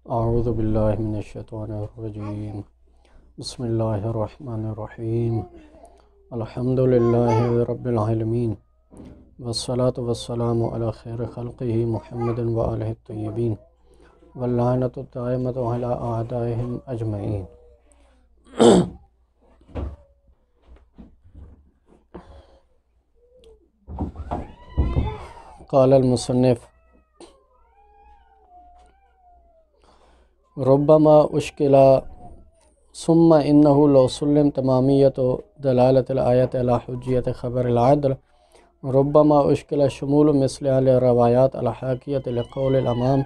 اعوذ باللہ من الشیطان الرجیم بسم اللہ الرحمن الرحیم الحمد للہ رب العالمین والصلاة والسلام علی خیر خلقہ محمد وآلہ الطیبین واللعنۃ الدائمۃ علی اعدائہم اجمعین۔ قال المصنف ربما اشکل ثم انه لو سلم تمامیت دلالت الآیت علی حجیت خبر العدل ربما اشکل شمول مثل الروایات الحاکیت لقول الامام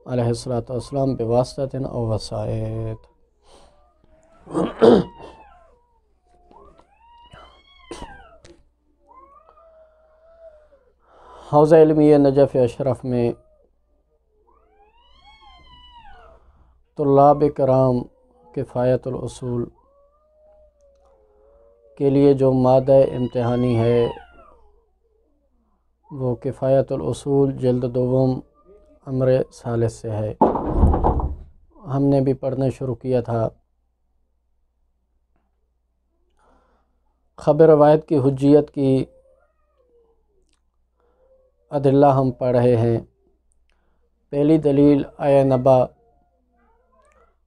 علیہ السلام بواسطۃ او وسائط۔ حوزہ علمیہ نجف اشرف میں طلاب کرام کفایت الاصول کے لیے جو مادہ امتحانی ہے وہ کفایت الاصول جلد دوم امر ثالث سے ہے۔ ہم نے بھی پڑھنا شروع کیا تھا۔ خبر روایت کی حجیت کی ادلہ ہم پڑھ رہے ہیں۔ پہلی دلیل آیہ نبا،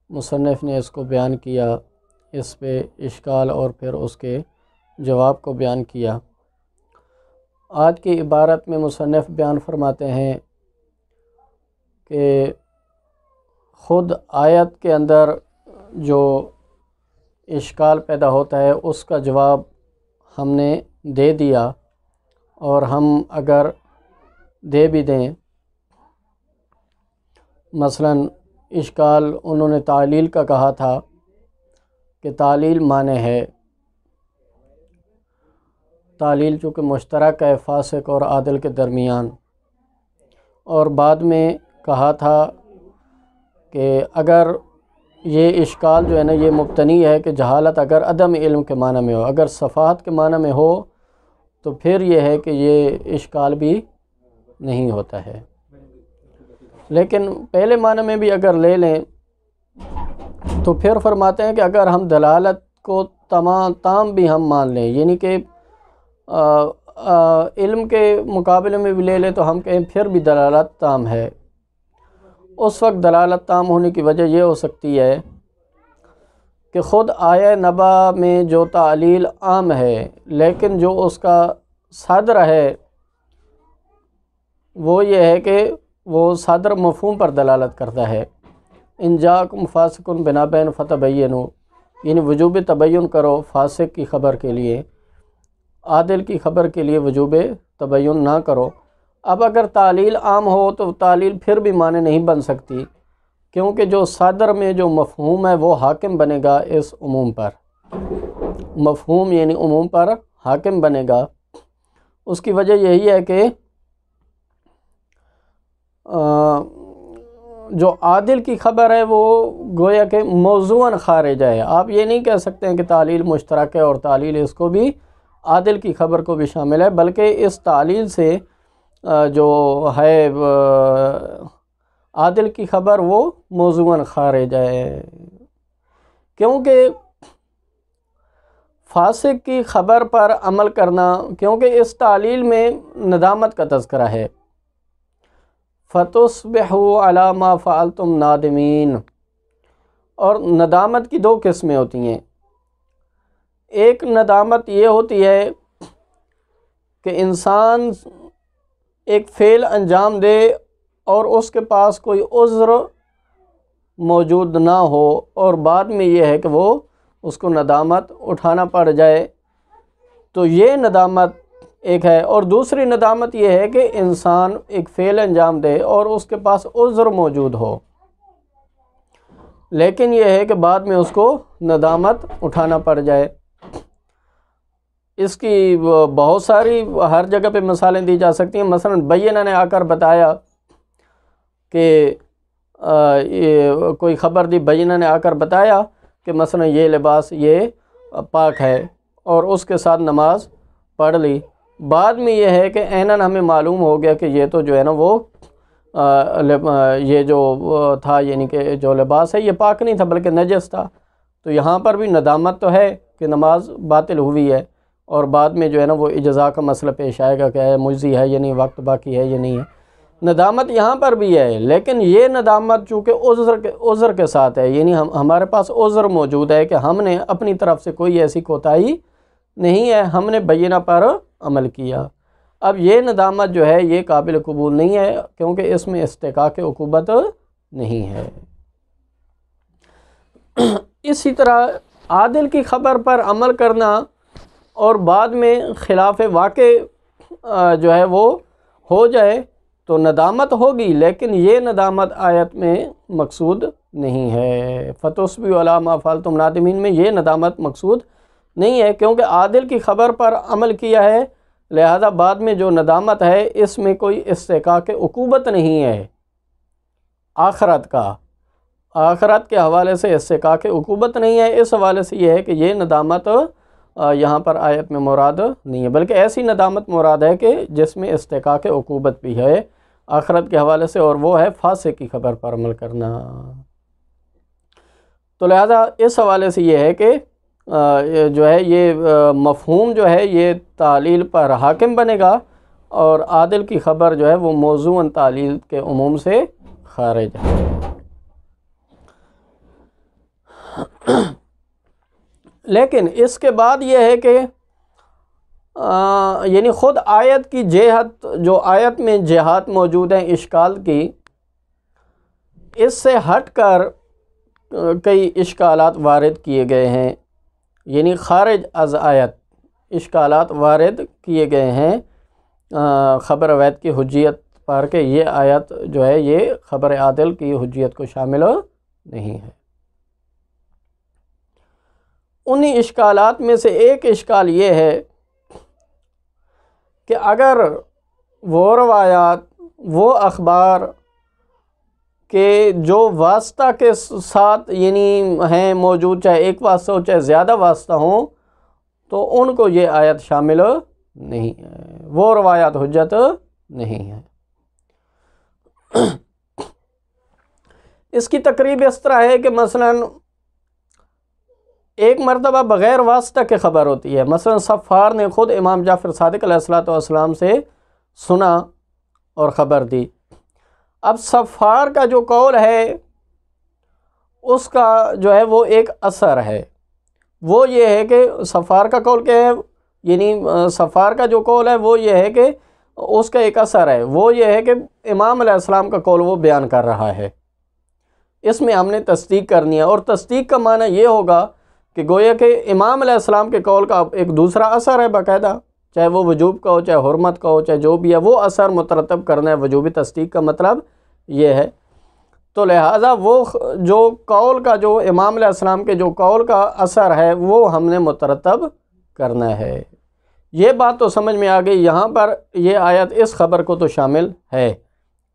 مصنف نے اس کو بیان کیا، اس پہ اشکال اور پھر اس کے جواب کو بیان کیا۔ آج کی عبارت میں مصنف بیان فرماتے ہیں کہ خود آیت کے اندر جو اشکال پیدا ہوتا ہے اس کا جواب ہم نے دے دیا، اور ہم اگر دے بھی دیں، مثلاً اشکال انہوں نے تعلیل کا کہا تھا کہ تعلیل معنی ہے، تعلیل چونکہ مشترک ہے فاسق اور عادل کے درمیان، اور بعد میں کہا تھا کہ اگر یہ اشکال جو ہے نا یہ مبتنی ہے کہ جہالت اگر عدم علم کے معنی میں ہو، اگر صفات کے معنی میں ہو تو پھر یہ ہے کہ یہ اشکال بھی نہیں ہوتا ہے، لیکن پہلے معنی میں بھی اگر لے لیں تو پھر فرماتے ہیں کہ اگر ہم دلالت کو تام بھی ہم مان لیں، یعنی کہ علم کے مقابلے میں بھی لے لیں تو ہم کہیں پھر بھی دلالت تام ہے۔ اس وقت دلالت تام ہونے کی وجہ یہ ہو سکتی ہے کہ خود آیہ نبا میں جو تعلیل عام ہے، لیکن جو اس کا صدر ہے وہ یہ ہے کہ وہ صدر مفہوم پر دلالت کرتا ہے۔ ان جاءکم فاسق بنبأ فتبینوا، یعنی وجوب تبین کرو فاسق کی خبر کے لیے، عادل کی خبر کے لیے وجوب تبین نہ کرو۔ اب اگر تعلیل عام ہو تو تعلیل پھر بھی معنی نہیں بن سکتی، کیونکہ جو صدر میں جو مفہوم ہے وہ حاکم بنے گا اس عموم پر، مفہوم یعنی عموم پر حاکم بنے گا۔ اس کی وجہ یہی ہے کہ جو عادل کی خبر ہے وہ گویا کہ موضوعاً خارج ہے۔ آپ یہ نہیں کہہ سکتے ہیں کہ تعلیل مشترک ہے اور تعلیل اس کو بھی عادل کی خبر کو بھی شامل ہے، بلکہ اس تعلیل سے جو ہے عادل کی خبر وہ موضوعاً خارج ہے، کیونکہ فاسق کی خبر پر عمل کرنا، کیونکہ اس تعلیل میں ندامت کا تذکرہ ہے۔ فَتُصْبِحُوا عَلَى مَا فَعَلْتُمْ نَادِمِينَ، اور ندامت کی دو قسمیں ہوتی ہیں۔ ایک ندامت یہ ہوتی ہے کہ انسان ایک فعل انجام دے اور اس کے پاس کوئی عذر موجود نہ ہو، اور بعد میں یہ ہے کہ وہ اس کو ندامت اٹھانا پڑ جائے، تو یہ ندامت ایک ہے۔ اور دوسری ندامت یہ ہے کہ انسان ایک فعل انجام دے اور اس کے پاس عذر موجود ہو، لیکن یہ ہے کہ بعد میں اس کو ندامت اٹھانا پڑ جائے۔ اس کی بہت ساری ہر جگہ پہ مثالیں دی جا سکتی ہیں۔ مثلا بینہ نے آ کر بتایا کہ کوئی خبر دی، بینہ نے آ کر بتایا کہ مثلا یہ لباس یہ پاک ہے، اور اس کے ساتھ نماز پڑھ لی۔ بعد میں یہ ہے کہ عیناً ہمیں معلوم ہو گیا کہ یہ تو جو ہے نا وہ یہ جو تھا یعنی کہ جو لباس ہے یہ پاک نہیں تھا بلکہ نجس تھا، تو یہاں پر بھی ندامت تو ہے کہ نماز باطل ہوئی ہے، اور بعد میں جو ہے نا وہ اجزاء کا مسئلہ پیش آئے گا کہ ہے مجزی ہے یا نہیں، وقت باقی ہے یا نہیں ہے۔ ندامت یہاں پر بھی ہے، لیکن یہ ندامت چونکہ عذر کے ساتھ ہے، یعنی ہمارے پاس عذر موجود ہے کہ ہم نے اپنی طرف سے کوئی ایسی کوتاہی نہیں ہے، ہم نے بینہ پر عمل کیا۔ اب یہ ندامت جو ہے یہ قابل قبول نہیں ہے، کیونکہ اس میں استحقاق عقوبت نہیں ہے۔ اسی طرح عادل کی خبر پر عمل کرنا اور بعد میں خلاف واقع جو ہے وہ ہو جائے تو ندامت ہوگی، لیکن یہ ندامت آیت میں مقصود نہیں ہے۔ فَتُصْبِحُوا عَلَىٰ مَا فَعَلْتُمْ نَادِمِينَ میں یہ ندامت مقصود نہیں ہے، کیونکہ عادل کی خبر پر عمل کیا ہے، لہذا بعد میں جو ندامت ہے اس میں کوئی استحقاق عقوبت نہیں ہے آخرت کا، آخرت کے حوالے سے استحقاق عقوبت نہیں ہے۔ اس حوالے سے یہ ہے کہ یہ ندامت یہاں پر آیت میں مراد نہیں ہے، بلکہ ایسی ندامت مراد ہے کہ جس میں استحقاق عقوبت بھی ہے آخرت کے حوالے سے، اور وہ ہے فاسق کی خبر پر عمل کرنا۔ تو لہذا اس حوالے سے یہ ہے کہ جو ہے یہ مفہوم جو ہے یہ تعلیل پر حاکم بنے گا، اور عادل کی خبر جو ہے وہ موضوعاً تعلیل کے عموم سے خارج ہے۔ لیکن اس کے بعد یہ ہے کہ یعنی خود آیت کی جہت، جو آیت میں جہات موجود ہیں اشکال کی، اس سے ہٹ کر کئی اشکالات وارد کیے گئے ہیں، یعنی خارج از آیت اشکالات وارد کیے گئے ہیں خبر وید کی حجیت پر، کہ یہ آیت جو ہے یہ خبر عادل کی حجیت کو شامل نہیں ہے۔ انہی اشکالات میں سے ایک اشکال یہ ہے کہ اگر وہ روایات، وہ اخبار کہ جو واسطہ کے ساتھ یعنی ہیں موجود، چاہے ایک واسطہ ہو چاہے زیادہ واسطہ ہوں، تو ان کو یہ آیت شامل نہیں ہے، وہ روایات حجت نہیں ہے۔ اس کی تقریب اس طرح ہے کہ مثلاً ایک مرتبہ بغیر واسطہ کے خبر ہوتی ہے، مثلا صفار نے خود امام جعفر صادق علیہ السلام سے سنا اور خبر دی۔ اب صفار کا جو قول ہے اس کا جو ہے وہ ایک اثر ہے، وہ یہ ہے کہ صفار کا قول کیا ہے، یعنی صفار کا جو قول ہے وہ یہ ہے کہ اس کا ایک اثر ہے، وہ یہ ہے کہ امام علیہ السلام کا قول وہ بیان کر رہا ہے، اس میں ہم نے تصدیق کرنی ہے، اور تصدیق کا معنی یہ ہوگا کہ گویا کہ امام علیہ السلام کے قول کا ایک دوسرا اثر ہے باقاعدہ، چاہے وہ وجوب کا ہو چاہے حرمت کا ہو چاہے جو بھی ہے، وہ اثر مترتب کرنا ہے، وجوبی تصدیق کا مطلب یہ ہے۔ تو لہٰذا وہ جو قول کا، جو امام علیہ السلام کے جو قول کا اثر ہے وہ ہم نے مترتب کرنا ہے۔ یہ بات تو سمجھ میں آ گئی، یہاں پر یہ آیت اس خبر کو تو شامل ہے،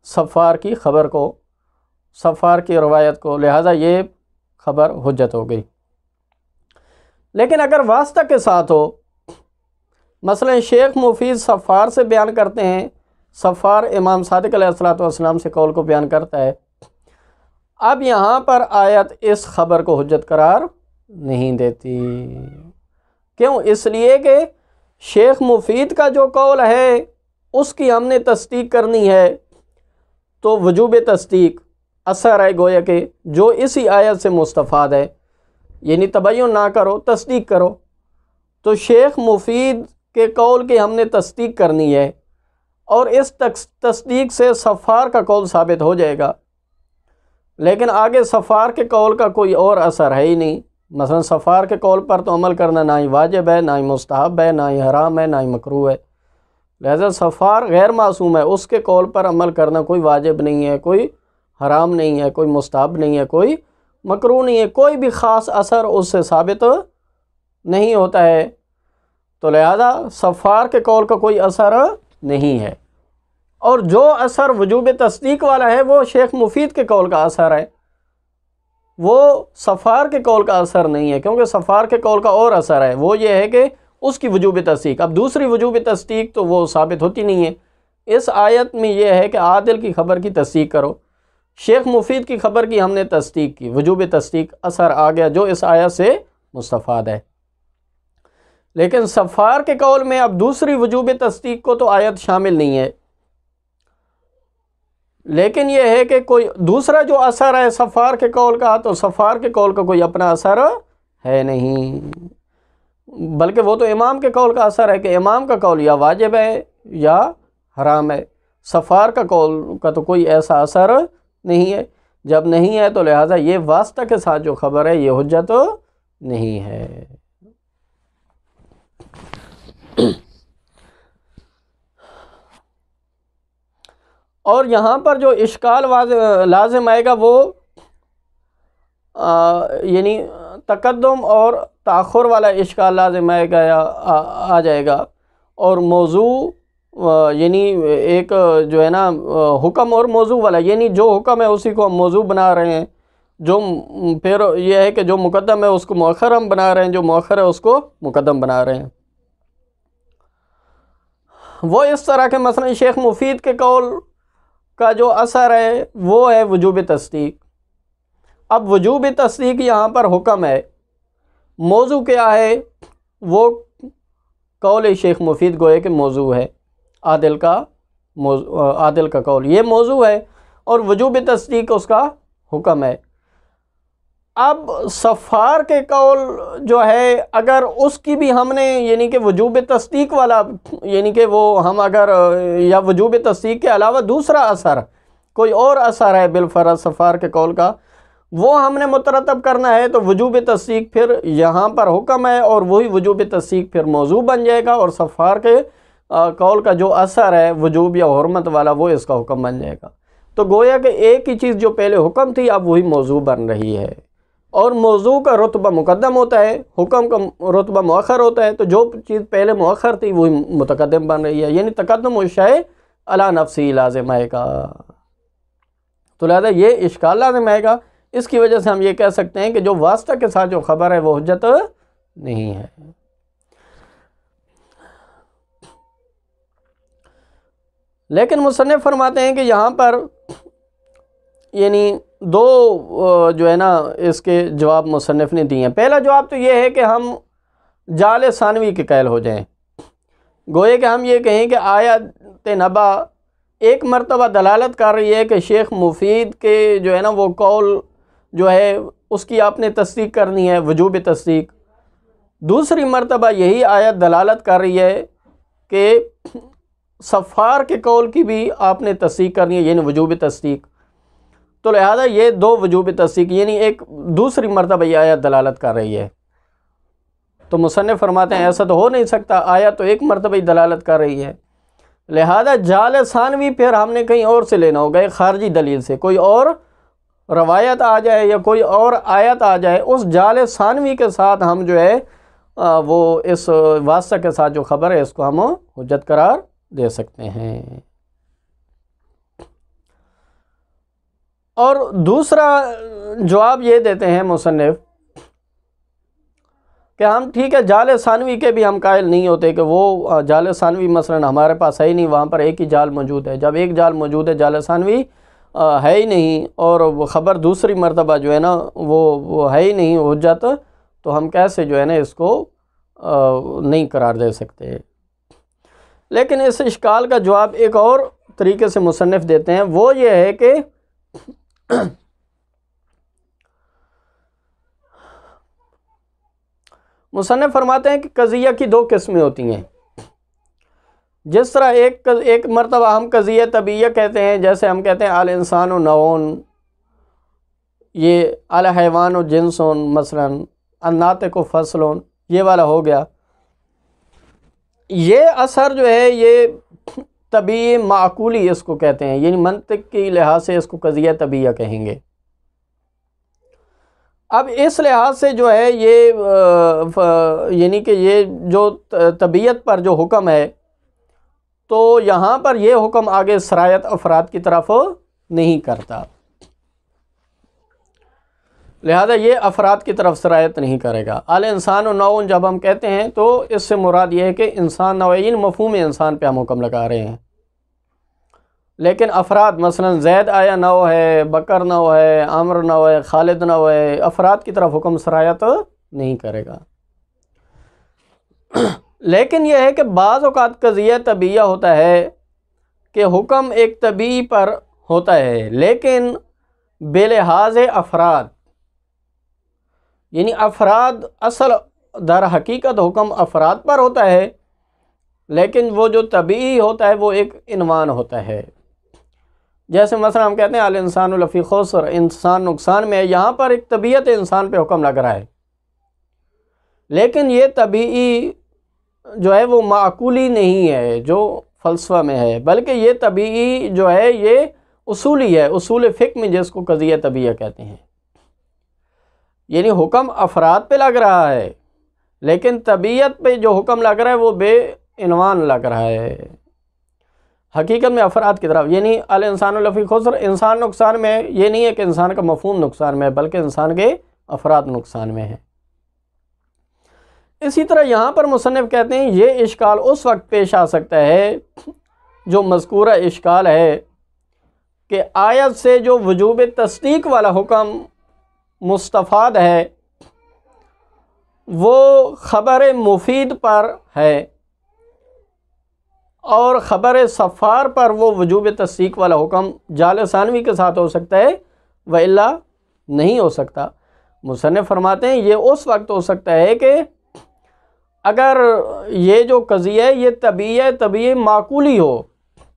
صفار کی خبر کو، صفار کی روایت کو، لہٰذا یہ خبر حجت ہو گئی۔ لیکن اگر واسطہ کے ساتھ ہو، مثلا شیخ مفید صفار سے بیان کرتے ہیں، صفار امام صادق علیہ السلام سے قول کو بیان کرتا ہے، اب یہاں پر آیت اس خبر کو حجت قرار نہیں دیتی۔ کیوں؟ اس لیے کہ شیخ مفید کا جو قول ہے اس کی ہم نے تصدیق کرنی ہے، تو وجوب تصدیق اثر ہے گویا کہ جو اسی آیت سے مستفاد ہے، یعنی تبین نہ کرو، تصدیق کرو، تو شیخ مفید کے قول کی ہم نے تصدیق کرنی ہے، اور اس تصدیق سے صفار کا قول ثابت ہو جائے گا۔ لیکن آگے صفار کے قول کا کوئی اور اثر ہے ہی نہیں، مثلا صفار کے قول پر تو عمل کرنا نہ ہی واجب ہے، نہ ہی مستحب ہے، نہ ہی حرام ہے، نہ ہی مکروہ ہے، لہذا صفار غیر معصوم ہے، اس کے قول پر عمل کرنا کوئی واجب نہیں ہے، کوئی حرام نہیں ہے، کوئی مستحب نہیں ہے، کوئی مکروہ نہیں ہے، کوئی بھی خاص اثر اس سے ثابت نہیں ہوتا ہے، تو لہذا صفار کے قول کا کوئی اثر نہیں ہے، اور جو اثر وجوب تصدیق والا ہے وہ شیخ مفید کے قول کا اثر ہے، وہ صفار کے قول کا اثر نہیں ہے، کیونکہ صفار کے قول کا اور اثر ہے، وہ یہ ہے کہ اس کی وجوب تصدیق، اب دوسری وجوب تصدیق تو وہ ثابت ہوتی نہیں ہے، اس آیت میں یہ ہے کہ عادل کی خبر کی تصدیق کرو. شیخ مفید کی خبر کی ہم نے تصدیق کی، وجوب تصدیق اثر آ گیا جو اس آیت سے مستفاد ہے. لیکن صفار کے قول میں اب دوسری وجوب تصدیق کو تو آیت شامل نہیں ہے، لیکن یہ ہے کہ کوئی دوسرا جو اثر ہے صفار کے قول کا، تو صفار کے قول کا کوئی اپنا اثر ہے نہیں، بلکہ وہ تو امام کے قول کا اثر ہے کہ امام کا قول یا واجب ہے یا حرام ہے. صفار کا قول کا تو کوئی ایسا اثر نہیں ہے. جب نہیں ہے تو لہٰذا یہ واسطہ کے ساتھ جو خبر ہے یہ حجت نہیں ہے. اور یہاں پر جو اشکال لازم آئے گا وہ یعنی تقدم اور تاخر والا اشکال لازم آئے گا یا آ جائے گا، اور موضوع یعنی ایک جو ہے نا حکم اور موضوع والا، یعنی جو حکم ہے اسی کو ہم موضوع بنا رہے ہیں، جو پھر یہ ہے کہ جو مقدم ہے اس کو مؤخر ہم بنا رہے ہیں، جو مؤخر ہے اس کو مقدم بنا رہے ہیں. وہ اس طرح کے مثلا شیخ مفید کے قول کا جو اثر ہے وہ ہے وجوب تصدیق. اب وجوب تصدیق یہاں پر حکم ہے، موضوع کیا ہے؟ وہ قول شیخ مفید گوئے کہ موضوع ہے، عادل کا قول یہ موضوع ہے، اور وجوب تصدیق اس کا حکم ہے. اب صفار کے قول جو ہے اگر اس کی بھی ہم نے یعنی کہ وجوب تصدیق والا، یعنی کہ وہ ہم اگر یا وجوب تصدیق کے علاوہ دوسرا اثر کوئی اور اثر ہے بالفرض صفار کے قول کا، وہ ہم نے مترتب کرنا ہے، تو وجوب تصدیق پھر یہاں پر حکم ہے، اور وہی وجوب تصدیق پھر موضوع بن جائے گا، اور صفار کے قول کا جو اثر ہے وجوب یا حرمت والا وہ اس کا حکم بن جائے گا. تو گویا کہ ایک ہی چیز جو پہلے حکم تھی اب وہی موضوع بن رہی ہے، اور موضوع کا رتبہ مقدم ہوتا ہے، حکم کا رتبہ مؤخر ہوتا ہے، تو جو چیز پہلے مؤخر تھی وہی متقدم بن رہی ہے، یعنی تقدم الشیء علی نفسی لازم آئے گا. تو لہذا یہ اشکال لازم آئے گا. اس کی وجہ سے ہم یہ کہہ سکتے ہیں کہ جو واسطہ کے ساتھ جو خبر ہے وہ حجت نہیں ہے. لیکن مصنف فرماتے ہیں کہ یہاں پر یعنی دو جو ہے نا اس کے جواب مصنف نے دیے ہیں. پہلا جواب تو یہ ہے کہ ہم جعل ثانوی کے قائل ہو جائیں، گوئے کہ ہم یہ کہیں کہ آیت نبا ایک مرتبہ دلالت کر رہی ہے کہ شیخ مفید کے جو ہے نا وہ قول جو ہے اس کی آپ نے تصدیق کرنی ہے وجوب تصدیق. دوسری مرتبہ یہی آیت دلالت کر رہی ہے کہ صفار کے قول کی بھی آپ نے تصدیق کرنی ہے، یعنی وجوب تصدیق. تو لہذا یہ دو وجوب تصدیق یعنی ایک دوسری مرتبہ یہ آیت دلالت کر رہی ہے. تو مصنف فرماتے ہیں ایسا تو ہو نہیں سکتا، آیت تو ایک مرتبہ ہی دلالت کر رہی ہے، لہذا جعل ثانوی پھر ہم نے کہیں اور سے لینا ہوگا، ایک خارجی دلیل سے کوئی اور روایت آ جائے یا کوئی اور آیت آ جائے، اس جعل ثانوی کے ساتھ ہم جو ہے وہ اس واسطہ کے ساتھ جو خبر ہے اس کو ہم حجت قرار دے سکتے ہیں. اور دوسرا جواب یہ دیتے ہیں مصنف کہ ہم ٹھیک ہے جعل ثانوی کے بھی ہم قائل نہیں ہوتے کہ وہ جعل ثانوی مثلا ہمارے پاس ہے ہی نہیں، وہاں پر ایک ہی جعل موجود ہے. جب ایک جعل موجود ہے جعل ثانوی ہے ہی نہیں، اور وہ خبر دوسری مرتبہ جو ہے نا وہ ہے ہی نہیں حجت، تو ہم کیسے جو ہے نا اس کو نہیں قرار دے سکتے. لیکن اس اشکال کا جواب ایک اور طریقے سے مصنف دیتے ہیں، وہ یہ ہے کہ مصنف فرماتے ہیں کہ قضیہ کی دو قسمیں ہوتی ہیں. جس طرح ایک مرتبہ ہم قضیہ طبیعیہ کہتے ہیں، جیسے ہم کہتے ہیں الانسان و نوعن، یہ الحیوان و جنسون، مثلا الناطق و فصلون، یہ والا ہو گیا. یہ اثر جو ہے یہ طبیعی معقولی اس کو کہتے ہیں، یعنی منطق کی لحاظ سے اس کو قضیہ طبیعیہ کہیں گے. اب اس لحاظ سے جو ہے یہ یعنی کہ یہ جو طبیعت پر جو حکم ہے، تو یہاں پر یہ حکم آگے سرایت افراد کی طرف نہیں کرتا، لہذا یہ افراد کی طرف سرایت نہیں کرے گا. الانسان و نوعن جب ہم کہتے ہیں تو اس سے مراد یہ ہے کہ انسان نوعین مفہوم انسان پہ ہم حکم لگا رہے ہیں. لیکن افراد مثلا زید آیا نہ ہے، بکر نہ ہے، عمر نہ ہے، خالد نہ ہے، افراد کی طرف حکم سرایت نہیں کرے گا۔ لیکن یہ ہے کہ بعض اوقات قضیہ طبیعیہ ہوتا ہے کہ حکم ایک طبیعی پر ہوتا ہے لیکن بلحاظ افراد، یعنی افراد اصل در حقیقت حکم افراد پر ہوتا ہے لیکن وہ جو طبیعی ہوتا ہے وہ ایک عنوان ہوتا ہے۔ جیسے مثلا ہم کہتے ہیں الانسان لفی خسر، انسان نقصان میں ہے، یہاں پر ایک طبیعت انسان پہ حکم لگ رہا ہے لیکن یہ طبیعی جو ہے وہ معقولی نہیں ہے جو فلسفہ میں ہے، بلکہ یہ طبیعی جو ہے یہ اصولی ہے، اصول فقہ میں جس کو قضیہ طبیعہ کہتے ہیں۔ یعنی حکم افراد پہ لگ رہا ہے لیکن طبیعت پہ جو حکم لگ رہا ہے وہ بے عنوان لگ رہا ہے، حقیقت میں افراد کی طرف۔ یعنی الانسان لفی خسر، انسان نقصان میں، یہ نہیں ہے کہ انسان کا مفہوم نقصان میں ہے بلکہ انسان کے افراد نقصان میں ہیں۔ اسی طرح یہاں پر مصنف کہتے ہیں یہ اشکال اس وقت پیش آ سکتا ہے جو مذکورہ اشکال ہے کہ آیت سے جو وجوب تصدیق والا حکم مستفاد ہے وہ خبر مفید پر ہے اور خبر صفار پر وہ وجوب تصدیق والا حکم جال ثانوی کے ساتھ ہو سکتا ہے وإلا نہیں ہو سکتا۔ مصنف فرماتے ہیں یہ اس وقت ہو سکتا ہے کہ اگر یہ جو قضیہ ہے یہ طبیعی معقولی ہو،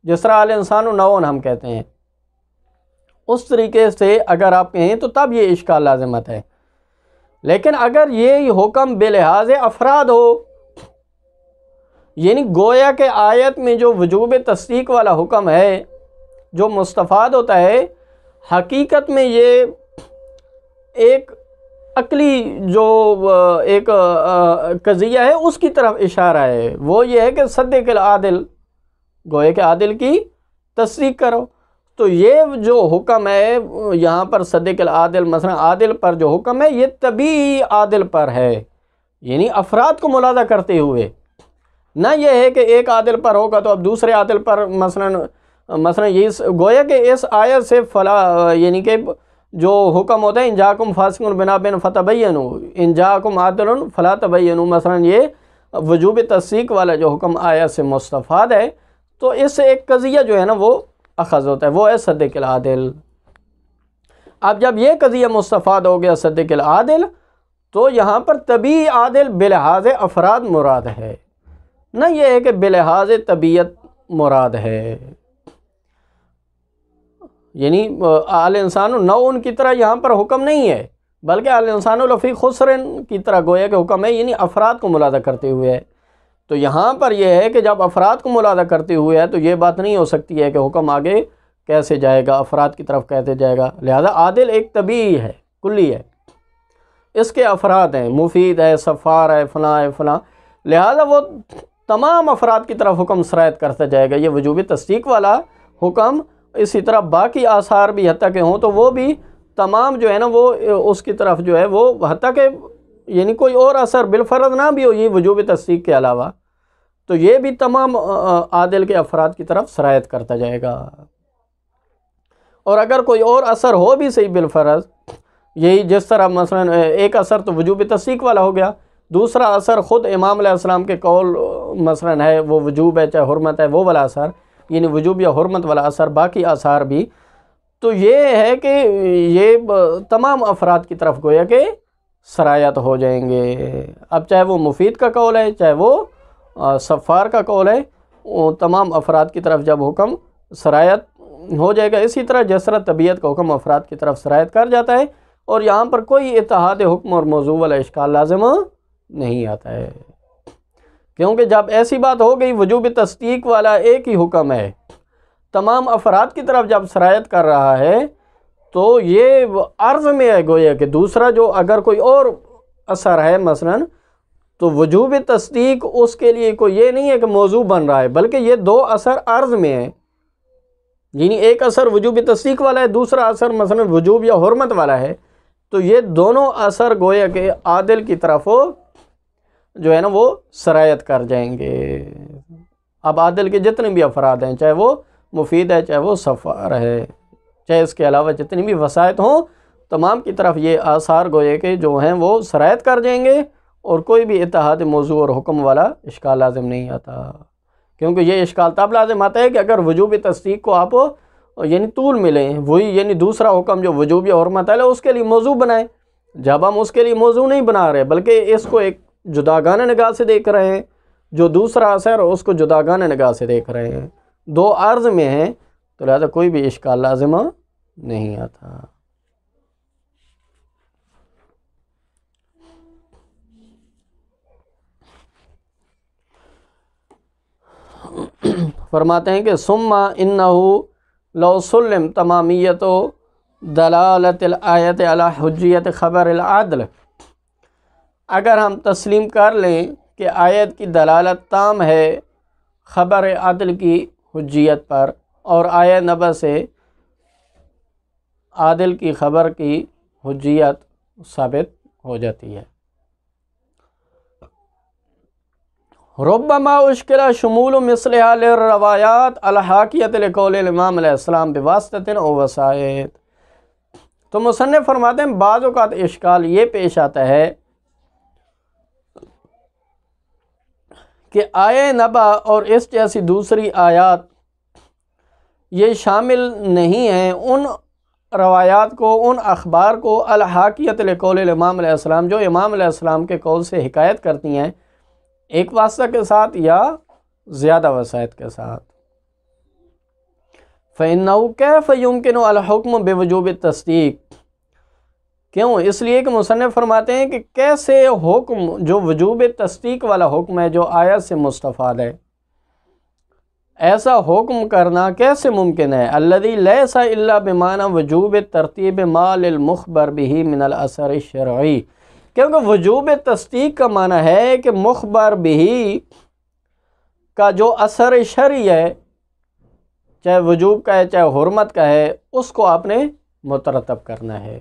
جس طرح الانسان نوعن ہم کہتے ہیں، اس طریقے سے اگر آپ کہیں تو تب یہ اشکال لازمت ہے۔ لیکن اگر یہ حکم بلحاظ افراد ہو، یعنی گویا کہ آیت میں جو وجوب تصدیق والا حکم ہے جو مستفاد ہوتا ہے، حقیقت میں یہ ایک عقلی جو ایک قضیہ ہے اس کی طرف اشارہ ہے، وہ یہ ہے کہ صدق العادل، گویا کہ عادل کی تصدیق کرو۔ تو یہ جو حکم ہے یہاں پر صدق العادل، مثلا عادل پر جو حکم ہے یہ طبیعی عادل پر ہے، یعنی افراد کو ملاحظہ کرتے ہوئے، نہ یہ ہے کہ ایک عادل پر ہوگا تو اب دوسرے عادل پر مثلا یہ گویا کہ اس آیت سے یعنی کہ جو حکم ہوتا ہے ان جاءکم فاسق بنبأ فتبینوا، ان جاءکم عادل فلا تبینوا، مثلا یہ وجوب تصدیق والا جو حکم آیت سے مستفاد ہے تو اس سے ایک قضیہ جو ہے نا وہ اخذ ہوتا ہے، وہ ہے صدق العادل۔ اب جب یہ قضیہ مستفاد ہو گیا صدق العادل تو یہاں پر طبیعی عادل بلحاظ افراد مراد ہے، نہ یہ ہے کہ بلحاظ طبیعت مراد ہے۔ یعنی الانسان نوعن کی طرح یہاں پر حکم نہیں ہے بلکہ الانسان لفی خسر کی طرح گویا کہ حکم ہے، یعنی افراد کو ملاحظہ کرتے ہوئے ہے۔ تو یہاں پر یہ ہے کہ جب افراد کو ملاحظہ کرتے ہوئے ہے تو یہ بات نہیں ہو سکتی ہے کہ حکم آگے کیسے جائے گا، افراد کی طرف کیسے جائے گا۔ لہذا عادل ایک طبیعی ہے، کلی ہے، اس کے افراد ہیں، مفید ہے، صفار ہے، فلاں ہے، فلاں، لہذا وہ تمام افراد کی طرف حکم سرایت کرتا جائے گا۔ یہ وجوب تصدیق والا حکم اسی طرح باقی آثار بھی حتیٰ کہ ہوں تو وہ بھی تمام جو ہے نا وہ اس کی طرف جو ہے وہ حتیٰ کہ یعنی کوئی اور اثر بالفرض نہ بھی ہو یہ وجوب تصدیق کے علاوہ تو یہ بھی تمام عادل کے افراد کی طرف سرایت کرتا جائے گا۔ اور اگر کوئی اور اثر ہو بھی صحیح بالفرض، یہی جس طرح مثلا ایک اثر تو وجوب تصدیق والا ہو گیا، دوسرا اثر خود امام علیہ السلام کے قول مثلا ہے وہ وجوب ہے چاہے حرمت ہے، وہ والا اثر یعنی وجوب یا حرمت والا اثر، باقی آثار بھی، تو یہ ہے کہ یہ تمام افراد کی طرف گویا کہ سرایت ہو جائیں گے۔ اب چاہے وہ مفید کا قول ہے چاہے وہ صفار کا قول ہے، وہ تمام افراد کی طرف جب حکم سرایت ہو جائے گا، اسی طرح جس طرح طبیعت کا حکم افراد کی طرف سرایت کر جاتا ہے اور یہاں پر کوئی اتحاد حکم اور موضوع والا اشکال لازم نہیں آتا ہے، کیونکہ جب ایسی بات ہو گئی وجوب تصدیق والا ایک ہی حکم ہے تمام افراد کی طرف جب سرایت کر رہا ہے تو یہ عرض میں ہے گویا کہ دوسرا جو اگر کوئی اور اثر ہے مثلا تو وجوب تصدیق اس کے لیے کوئی یہ نہیں ہے کہ موضوع بن رہا ہے بلکہ یہ دو اثر عرض میں ہیں، یعنی ایک اثر وجوب تصدیق والا ہے، دوسرا اثر مثلا وجوب یا حرمت والا ہے، تو یہ دونوں اثر گویا کہ عادل کی طرف جو ہے نا وہ سرایت کر جائیں گے۔ اب عادل کے جتنے بھی افراد ہیں چاہے وہ مفید ہے، چاہے وہ سفار ہے، چاہے اس کے علاوہ جتنی بھی وسائط ہوں، تمام کی طرف یہ آثار گوئے کہ جو ہیں وہ سرایت کر جائیں گے، اور کوئی بھی اتحاد موضوع اور حکم والا اشکال لازم نہیں آتا، کیونکہ یہ اشکال تب لازم آتا ہے کہ اگر وجوب تصدیق کو آپ یعنی طول ملیں، وہی یعنی دوسرا حکم جو وجوب یا حرمت ہے اس کے لیے موضوع بنائیں، جب ہم اس کے لیے موضوع نہیں بنا رہے بلکہ اس کو ایک جداگانہ نگاہ سے دیکھ رہے ہیں، جو دوسرا اثر اس کو جداگانہ نگاہ سے دیکھ رہے ہیں، دو عرض میں ہیں، تو لہذا کوئی بھی اشکال لازم نہیں آتا۔ فرماتے ہیں کہ ثم انہو لو سلم تمامیت دلالت الآیت علی حجیت خبر العدل، اگر ہم تسلیم کر لیں کہ آیت کی دلالت تام ہے خبر عدل کی حجیت پر، اور آیت نبا سے عادل کی خبر کی حجیت ثابت ہو جاتی ہے، ربما اشکل شمول مثلها للروایات الحاکیۃ لقول الامام علیہ السلام بواسطۃ او وسائط، تو مصنف فرماتے ہیں بعض اوقات اشکال یہ پیش آتا ہے کہ آیہ نبا اور اس جیسی دوسری آیات یہ شامل نہیں ہیں ان روایات کو، ان اخبار کو الحاکیۃ لقول الامام علیہ السلام جو امام علیہ السلام کے قول سے حکایت کرتی ہیں، ایک واسطہ کے ساتھ یا زیادہ وسائط کے ساتھ۔ فَإِنَّهُ كَيْفَ يُمْكِنُ الْحُكْمُ بِوُجُوبِ التَّصْدِيقِ، کیوں؟ اس لیے کہ مصنف فرماتے ہیں کہ کیسے حکم جو وجوب تصدیق والا حکم ہے جو آیت سے مستفاد ہے، ایسا حکم کرنا کیسے ممکن ہے؟ الذي ليس الا بمعنى وجوب ترتیب ما للمخبر به من الاثر الشرعی، کیونکہ وجوب تصدیق کا معنی ہے کہ مخبر به کا جو اثر شرعی ہے، چاہے وجوب کا ہے چاہے حرمت کا ہے، اس کو آپ نے مترتب کرنا ہے۔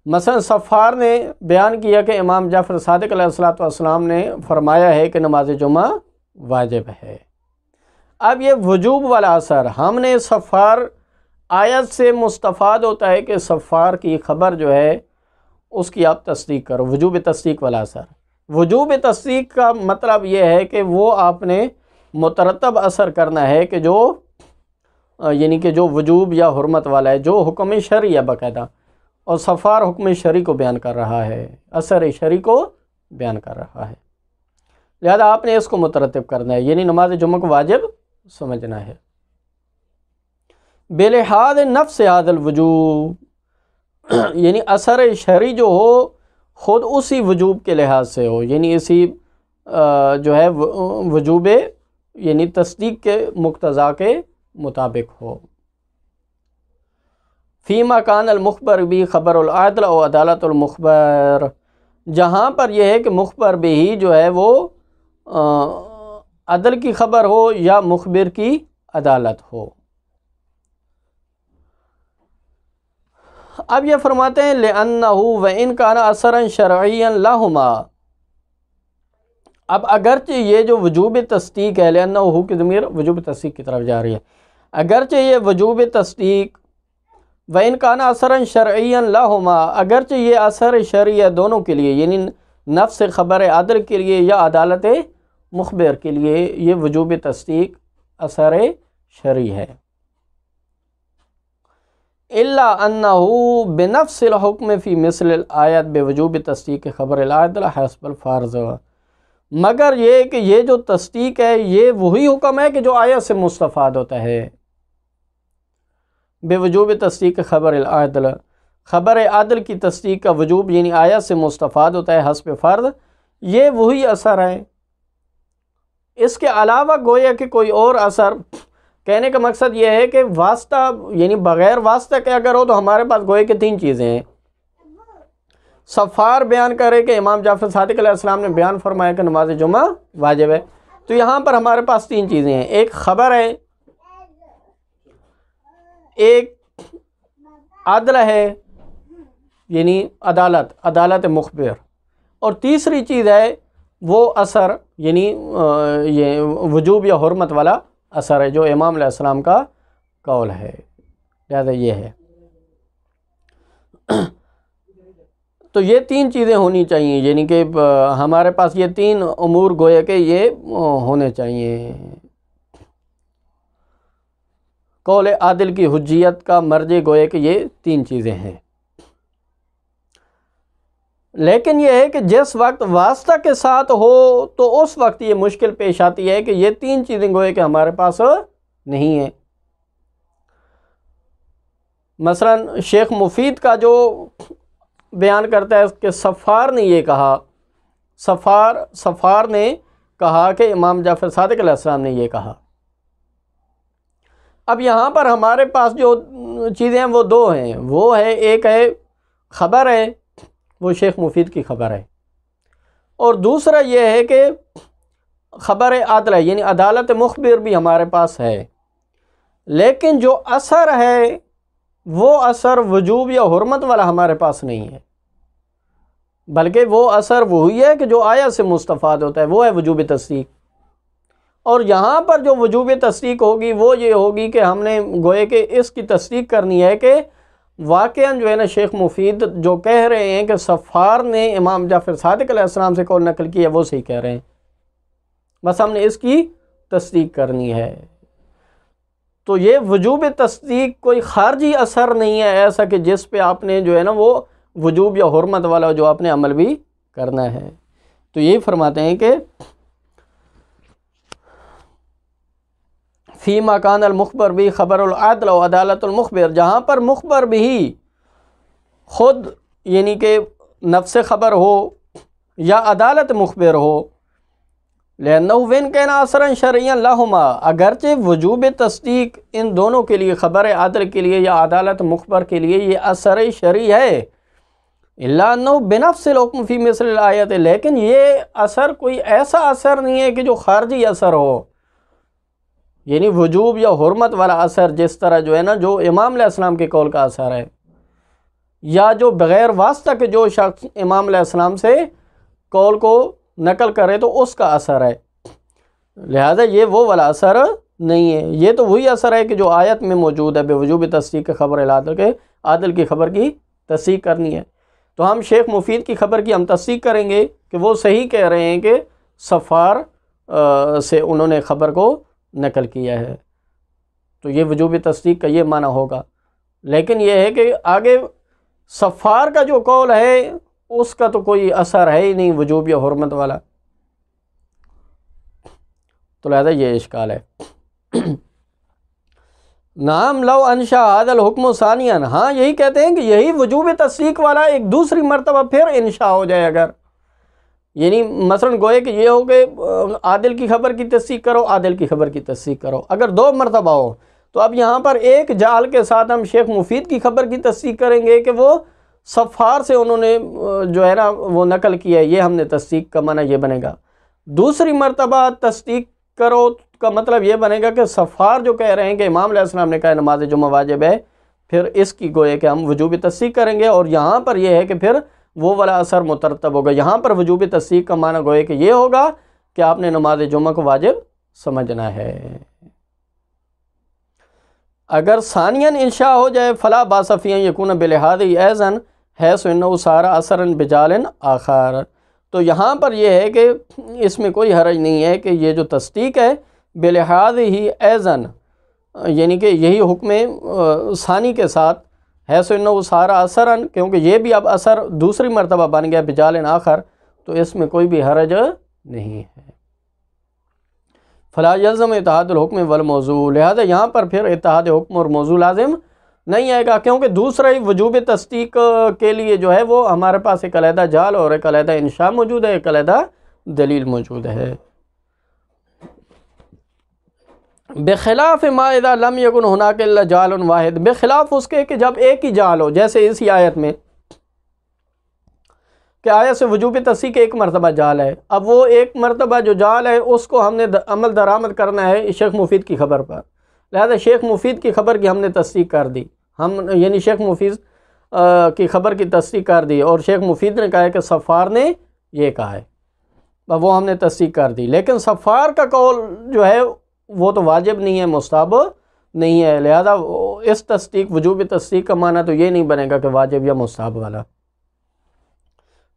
مثلا صفار نے بیان کیا کہ امام جعفر صادق علیہ السلام نے فرمایا ہے کہ نماز جمعہ واجب ہے، اب یہ وجوب والا اثر ہم نے صفار آیت سے مستفاد ہوتا ہے کہ صفار کی خبر جو ہے اس کی آپ تصدیق کرو، وجوب تصدیق والا اثر۔ وجوب تصدیق کا مطلب یہ ہے کہ وہ آپ نے مترتب اثر کرنا ہے کہ جو یعنی کہ جو وجوب یا حرمت والا ہے، جو حکم شرعی ہے باقاعدہ، اور صفار حکم شرعی کو بیان کر رہا ہے، اثر شرعی کو بیان کر رہا ہے، لہذا آپ نے اس کو مترتب کرنا ہے، یعنی نماز جمعہ کو واجب سمجھنا ہے بلحاظ نفس هذا الوجوب، یعنی اثر شرعی جو ہو خود اسی وجوب کے لحاظ سے ہو، یعنی اسی جو ہے وجوب یعنی تصدیق کے مقتضا کے مطابق ہو۔ فیما کان المخبر بھی خبر العدل و عدالت المخبر، جہاں پر یہ ہے کہ مخبر بھی ہی جو ہے وہ عدل کی خبر ہو یا مخبر کی عدالت ہو۔ اب یہ فرماتے ہیں لِأَنَّهُ وَإِنْ كَانَ أَثَرًا شَرْعِيًّا لَهُمَا، اب اگرچہ یہ جو وجوب تصدیق ہے، لِأَنَّهُ کی ضمیر وجوب تصدیق کی طرف جا رہی ہے، اگرچہ یہ وجوب تصدیق وَإِنْ كَانَ أَثَرًا شَرْعِيًّا لَهُمَا، اگرچہ یہ اثر شرعی ہے دونوں کے لیے، یعنی نفس خبر عدل کے لیے یا عدالت مخبر کے لیے، یہ وجوب تصدیق اثر شرعی ہے، إِلَّا أَنَّهُ بِنَفْسِ الْحُكْمِ فِي مِثْلِ الْآيَةِ بِوُجُوبِ تَصْدِيقِ خبر العدل حسب الفرض، مگر یہ کہ یہ جو تصدیق ہے یہ وہی حکم ہے کہ جو آیت سے مستفاد ہوتا ہے، بوجوب تصدیق خبر العدل، خبر عدل کی تصدیق کا وجوب یعنی آیت سے مستفاد ہوتا ہے حسب فرض، یہ وہی اثر ہے، اس کے علاوہ گویا کہ کوئی اور اثر، کہنے کا مقصد یہ ہے کہ واسطہ یعنی بغیر واسطہ کے اگر ہو تو ہمارے پاس گویا کہ تین چیزیں ہیں، صفار بیان کرے کہ امام جعفر صادق علیہ السلام نے بیان فرمایا کہ نماز جمعہ واجب ہے، تو یہاں پر ہمارے پاس تین چیزیں ہیں، ایک خبر ہے، ایک عدل ہے یعنی عدالت مخبر، اور تیسری چیز ہے وہ اثر یعنی یہ وجوب یا حرمت والا اثر ہے جو امام علیہ السلام کا قول ہے، لہذا یہ ہے۔ تو یہ تین چیزیں ہونی چاہیے، یعنی کہ ہمارے پاس یہ تین امور گویا کہ یہ ہونے چاہیے۔ قول عادل کی حجیت کا مرجع گویا کہ یہ تین چیزیں ہیں۔ لیکن یہ ہے کہ جس وقت واسطہ کے ساتھ ہو تو اس وقت یہ مشکل پیش آتی ہے کہ یہ تین چیزیں گویا کہ ہمارے پاس نہیں ہیں۔ مثلا شیخ مفید کا جو بیان کرتا ہے کہ صفار نے یہ کہا، صفار نے کہا کہ امام جعفر صادق علیہ السلام نے یہ کہا۔ اب یہاں پر ہمارے پاس جو چیزیں ہیں وہ دو ہیں، وہ ہے ایک ہے خبر ہے، وہ شیخ مفید کی خبر ہے، اور دوسرا یہ ہے کہ خبر عادل ہے، یعنی عدالت مخبر بھی ہمارے پاس ہے، لیکن جو اثر ہے وہ اثر وجوب یا حرمت والا ہمارے پاس نہیں ہے، بلکہ وہ اثر وہی ہے کہ جو آیت سے مستفاد ہوتا ہے، وہ ہے وجوب تصدیق۔ اور یہاں پر جو وجوب تصدیق ہوگی وہ یہ ہوگی کہ ہم نے گوئے کہ اس کی تصدیق کرنی ہے کہ واقعاً جو ہے نا شیخ مفید جو کہہ رہے ہیں کہ صفار نے امام جعفر صادق علیہ السلام سے قول نقل کی ہے وہ صحیح کہہ رہے ہیں، بس ہم نے اس کی تصدیق کرنی ہے۔ تو یہ وجوب تصدیق کوئی خارجی اثر نہیں ہے ایسا کہ جس پہ آپ نے جو ہے نا وہ وجوب یا حرمت والا جو آپ نے عمل بھی کرنا ہے۔ تو یہی فرماتے ہیں کہ فی مکان المخبر بھی خبر العدل و عدالت المخبر، جہاں پر مخبر بھی خود یعنی کہ نفس خبر ہو یا عدالت مخبر ہو، لأنہ وین کہنا اثرا شرعیا لہما، اگرچہ وجوب تصدیق ان دونوں کے لیے، خبر عدل کے لیے یا عدالت مخبر کے لیے یہ اثر شرعی ہے، الا انہ بنفس الحکم فی مثل الآیت، لیکن یہ اثر کوئی ایسا اثر نہیں ہے کہ جو خارجی اثر ہو، یعنی وجوب یا حرمت والا اثر، جس طرح جو ہے نا جو امام علیہ السلام کے قول کا اثر ہے، یا جو بغیر واسطہ کے جو شخص امام علیہ السلام سے قول کو نقل کرے تو اس کا اثر ہے، لہذا یہ وہ والا اثر نہیں ہے۔ یہ تو وہی اثر ہے کہ جو آیت میں موجود ہے، بے وجوب تصدیق خبر العادل کے عادل کی خبر کی تصدیق کرنی ہے۔ تو ہم شیخ مفید کی خبر کی ہم تصدیق کریں گے کہ وہ صحیح کہہ رہے ہیں کہ صفار سے انہوں نے خبر کو نقل کیا ہے، تو یہ وجوب تصدیق کا یہ معنی ہوگا۔ لیکن یہ ہے کہ آگے صفار کا جو قول ہے اس کا تو کوئی اثر ہے ہی نہیں وجوب یا حرمت والا، تو لہذا یہ اشکال ہے۔ نعم لو انشاء هذا الحکم ثانیا، ہاں یہی کہتے ہیں کہ یہی وجوب تصدیق والا ایک دوسری مرتبہ پھر انشاء ہو جائے، اگر یعنی مثلا گوئے کہ یہ ہو کہ عادل کی خبر کی تصدیق کرو، عادل کی خبر کی تصدیق کرو، اگر دو مرتبہ ہو تو اب یہاں پر ایک جعل کے ساتھ ہم شیخ مفید کی خبر کی تصدیق کریں گے کہ وہ صفار سے انہوں نے جو ہے نا وہ نقل کیا ہے، یہ ہم نے تصدیق کا معنی یہ بنے گا۔ دوسری مرتبہ تصدیق کرو کا مطلب یہ بنے گا کہ صفار جو کہہ رہے ہیں کہ امام علیہ السلام نے کہا نماز جمعہ واجب ہے، پھر اس کی گوئے کہ ہم وجوب تصدیق کریں گے، اور یہاں پر یہ ہے کہ پھر وہ والا اثر مترتب ہوگا۔ یہاں پر وجوب تصدیق کا معنی گوئے کہ یہ ہوگا کہ آپ نے نماز جمعہ کو واجب سمجھنا ہے۔ اگر ثانیاً انشاء ہو جائے فلا باس فی ان یکون بلحاظ ایضا حیث انہ صار اثرا بجعل آخر، تو یہاں پر یہ ہے کہ اس میں کوئی حرج نہیں ہے کہ یہ جو تصدیق ہے بلحاظ ہی ایضاً، یعنی کہ یہی حکم ثانی کے ساتھ، حیث انہ صار اثرا، کیونکہ یہ بھی اب اثر دوسری مرتبہ بن گیا بجعل آخر، تو اس میں کوئی بھی حرج نہیں ہے۔ فلا یلزم اتحاد الحکم والموضوع، لہذا یہاں پر پھر اتحاد حکم اور موضوع لازم نہیں آئے گا، کیونکہ دوسرا ہی وجوب تصدیق کے لیے جو ہے وہ ہمارے پاس ایک علیحدہ جعل اور ایک علیحدہ انشاء موجود ہے، ایک علیحدہ دلیل موجود ہے۔ بخلاف ما اذا لم یکن هناک الا جعل واحد، بخلاف اس کے کہ جب ایک ہی جعل ہو، جیسے اسی آیت میں کہ آیت سے وجوب تصدیق ایک مرتبہ جعل ہے، اب وہ ایک مرتبہ جو جعل ہے اس کو ہم نے عمل درآمد کرنا ہے شیخ مفید کی خبر پر، لہذا شیخ مفید کی خبر کی ہم نے تصدیق کر دی، ہم یعنی شیخ مفید کی خبر کی تصدیق کر دی، اور شیخ مفید نے کہا ہے کہ صفار نے یہ کہا ہے، وہ ہم نے تصدیق کر دی، لیکن صفار کا قول جو ہے وہ تو واجب نہیں ہے، مستحب نہیں ہے، لہذا اس تصدیق وجوب تصدیق کا معنی تو یہ نہیں بنے گا کہ واجب یا مستحب والا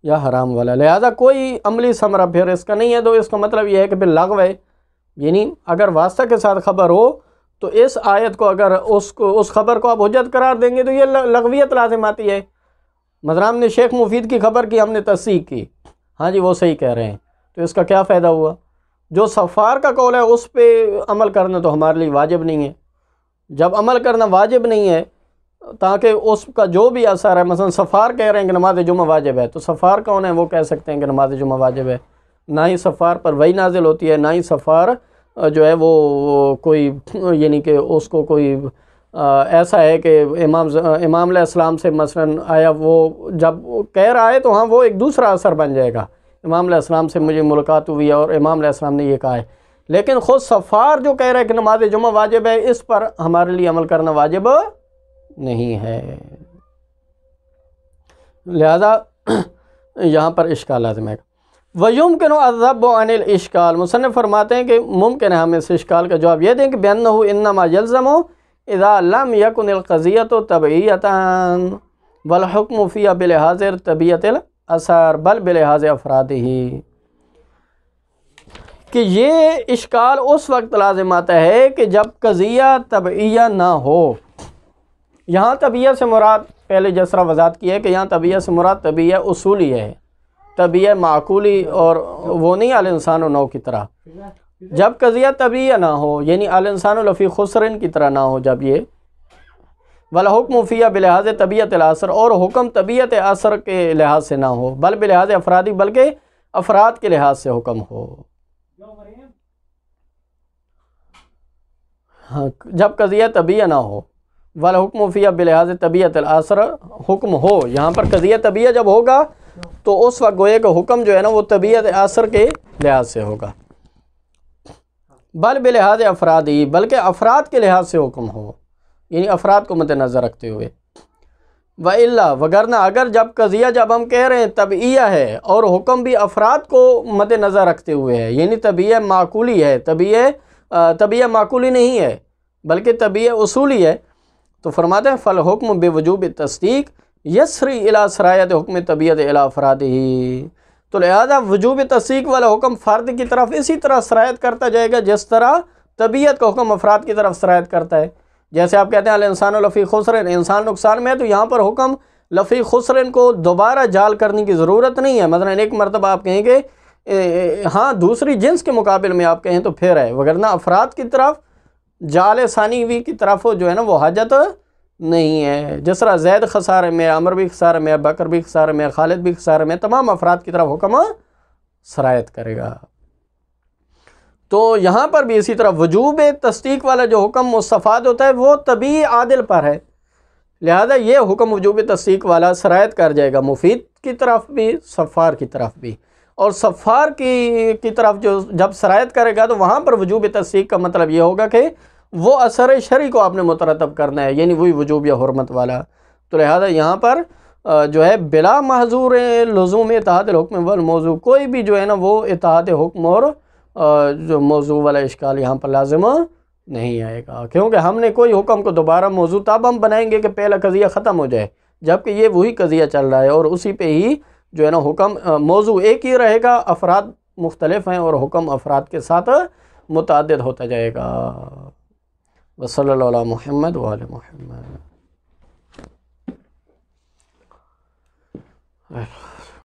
یا حرام والا، لہذا کوئی عملی ثمرہ پھر اس کا نہیں ہے۔ تو اس کا مطلب یہ ہے کہ پھر لغو ہے، یعنی اگر واسطہ کے ساتھ خبر ہو تو اس آیت کو اگر اس خبر کو آپ حجت قرار دیں گے تو یہ لغویت لازم آتی ہے۔ مثلا ہم نے شیخ مفید کی خبر کی، ہم نے تصدیق کی، ہاں جی وہ صحیح کہہ رہے ہیں، تو اس کا کیا فائدہ ہوا؟ جو صفار کا قول ہے اس پہ عمل کرنا تو ہمارے لیے واجب نہیں ہے۔ جب عمل کرنا واجب نہیں ہے تاکہ اس کا جو بھی اثر ہے، مثلا صفار کہہ رہے ہیں کہ نماز جمعہ واجب ہے، تو صفار کون ہے وہ کہہ سکتے ہیں کہ نماز جمعہ واجب ہے؟ نہ ہی صفار پر وحی نازل ہوتی ہے، نہ ہی صفار جو ہے وہ کوئی یعنی کہ اس کو کوئی ایسا ہے کہ امام علیہ السلام سے مثلا آیا، وہ جب کہہ رہا ہے تو ہاں وہ ایک دوسرا اثر بن جائے گا، امام علیہ السلام سے مجھے ملاقات ہوئی اور امام علیہ السلام نے یہ کہا ہے، لیکن خود صفار جو کہہ رہا ہے کہ نماز جمعہ واجب ہے، اس پر ہمارے لیے عمل کرنا واجب نہیں ہے، لہذا یہاں پر اشکال لازم ہے۔ وَيُمْكِنُ الذَّبُّ عَنِ الْإِشْكَالِ، مصنف فرماتے ہیں کہ ممکن ہے ہم اس اشکال کا جواب یہ دیں کہ بِأَنَّهُ إِنَّمَا يَلْزَمُ إِذَا لَمْ يَكُنِ الْقَضِيَّةُ طَبْعِيَّةً وَالْحُكْمُ فِيهَا بِلِحَاظِ طَبِيعَةِ الْأَثَرِ بل بِلِحَاظِ أَفْرَادِهِ، کہ یہ اشکال اس وقت لازم آتا ہے کہ جب قضیہ طبعیہ نہ ہو۔ یہاں طبعیہ سے مراد پہلے جس طرح وضاحت کی ہے کہ یہاں طبعیہ سے مراد طبعیہ اصولی ہے، طبعیہ معقولی اور وہ نہیں الانسان و نو کی طرح۔ جب قضیہ طبعیہ نہ ہو یعنی الانسان لفی خسرن کی طرح نہ ہو، جب یہ والحکم فیہ بلحاظ طبیعت الاثر، اور حکم طبیعت اثر کے لحاظ سے نہ ہو، بل بلحاظ افرادی بلکہ افراد کے لحاظ سے حکم ہو۔ جب قضیہ طبیعہ نہ ہو، والحکم فیہ بلحاظ طبیعت الاثر، حکم ہو، یہاں پر قضیہ طبیعہ جب ہوگا تو اس وقت گوئے کہ حکم جو ہے نا وہ طبیعت اثر کے لحاظ سے ہوگا، بل بلحاظ افرادی بلکہ افراد کے لحاظ سے حکم ہو، یعنی افراد کو مد نظر رکھتے ہوئے۔ وَإِلَّا، وگرنہ اگر جب قضیہ جب ہم کہہ رہے ہیں طبعیہ ہے اور حکم بھی افراد کو مد نظر رکھتے ہوئے ہے، یعنی طبعیہ معقولی ہے، طبعیہ معقولی نہیں ہے بلکہ طبعیہ اصولی ہے، تو فرماتے ہیں فالحکم بوجوب تصدیق یسری الی سرایت حکم طبیعت الی افرادہ، تو لہذا وجوب تصدیق والا حکم فرد کی طرف اسی طرح سرایت کرتا جائے گا جس طرح طبیعت کا حکم افراد کی طرف سرایت کرتا ہے۔ جیسے آپ کہتے ہیں الانسان لفی خسرن، انسان نقصان میں ہے، تو یہاں پر حکم لفی خسرن کو دوبارہ جال کرنے کی ضرورت نہیں ہے، مثلا ایک مرتبہ آپ کہیں گے ہاں دوسری جنس کے مقابل میں آپ کہیں تو پھر ہے، وگرنہ افراد کی طرف جال ثانوی کی طرف جو ہے نا وہ حاجت نہیں ہے، جس طرح زید خسارے میں، عمر بھی خسارے میں، بکر بھی خسارے میں، خالد بھی خسارے میں، تمام افراد کی طرف حکم سرایت کرے گا۔ تو یہاں پر بھی اسی طرح وجوب تصدیق والا جو حکم مستفاد ہوتا ہے وہ طبیعی عادل پر ہے، لہذا یہ حکم وجوب تصدیق والا سرایت کر جائے گا مفید کی طرف بھی، صفار کی طرف بھی، اور صفار کی طرف جو جب سرایت کرے گا تو وہاں پر وجوب تصدیق کا مطلب یہ ہوگا کہ وہ اثر شرعی کو آپ نے مترتب کرنا ہے، یعنی وہی وجوب یا حرمت والا، تو لہذا یہاں پر جو ہے بلا محظور لزوم اتحاد الحکم والموضوع، کوئی بھی جو ہے نا وہ اتحاد حکم اور جو موضوع والا اشکال یہاں پر لازم نہیں آئے گا، کیونکہ ہم نے کوئی حکم کو دوبارہ موضوع تب ہم بنائیں گے کہ پہلا قضیہ ختم ہو جائے، جبکہ یہ وہی قضیہ چل رہا ہے اور اسی پہ ہی جو ہے نا حکم موضوع ایک ہی رہے گا، افراد مختلف ہیں اور حکم افراد کے ساتھ متعدد ہوتا جائے گا۔ وصلی اللہ علی محمد وآل محمد۔